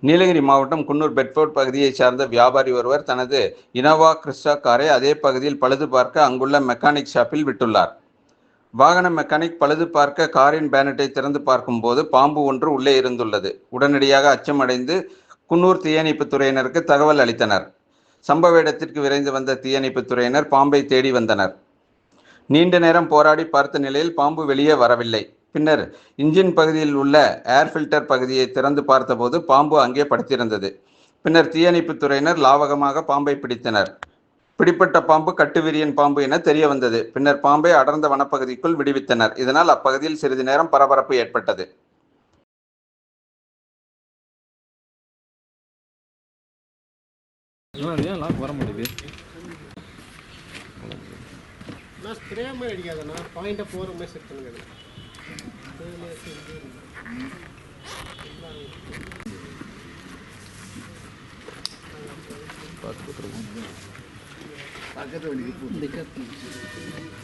நீலகிரி மாவட்டம் குன்னூர் பெட்ஃபோர்ட் பகுதியைச் சார்ந்த வியாபாரி ஒருவர் தனது இனோவா கிறிஸ்டா காரை அதே பகுதியில் பழுது பார்க்க அங்குள்ள மெக்கானிக் ஷாப்பில் விட்டுள்ளார். வாகன மெக்கானிக் பழுது பார்க்க காரின் பேனட்டை திறந்து பார்க்கும்போது பாம்பு ஒன்று உள்ளே இருந்துள்ளது. உடனடியாக அச்சமடைந்து குன்னூர் தீயணைப்புத் துறையினருக்கு தகவல் அளித்தனர். சம்பவ இடத்திற்கு விரைந்து வந்த தீயணைப்புத் துறையினர் பாம்பை தேடி வந்தனர். நீண்ட நேரம் போராடி பார்த்த நிலையில் பாம்பு வெளியே வரவில்லை. பின்னர் இன்ஜின் பகுதியில் உள்ள ஏர் ஃபில்டர் பகுதியை திறந்து பார்த்தபோது பாம்பு அங்கே படுத்திருந்தது. பின்னர் தீயணைப்புத் துறையினர் லாவகமாக பாம்பை பிடித்தனர். பிடிப்பட்ட பாம்பு கட்டுவிரியன் பாம்பு என தெரிய வந்தது. பின்னர் பாம்பை அடர்ந்த வனப்பகுதிக்குள் விடுவித்தனர். இதனால் அப்பகுதியில் சிறிது நேரம் பரபரப்பு ஏற்பட்டது. வர முடியுது. ஸ்ப்ரே மாதிரி அடிக்காதண்ணா, பாயிண்ட்டை போகிற மாதிரி செட் பண்ணுங்க.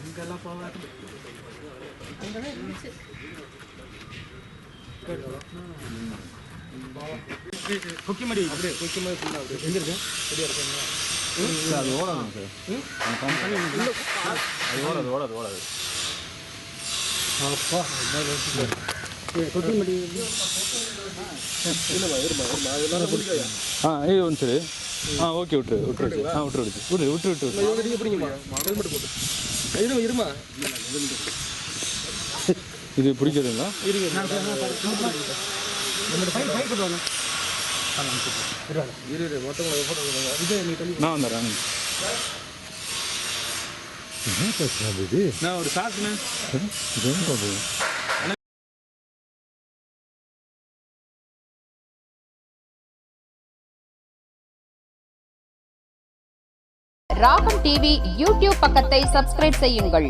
இங்கெல்லாம் போகாது. குக்கி மாதிரி அப்படியே குக்கி மாதிரி ஃபுல்லாக அப்படியே எங்கிருக்கு சரியா இருக்குங்க. அது ஓடாதுங்க சார். அது ஓடாது. அப்பா குக்கி மாதிரி ஒன்று சரி. ஓகே விட்டு பிடிக்குமா ஹெல்மெட் போட்டு இருமா இது பிடிக்கிறதுங்களா? நான் வந்துடுறேன். நான் ஒரு சாக்குண்ணே. ராகம் டிவி யூடியூப் பக்கத்தை சப்ஸ்கிரைப் செய்யுங்கள்.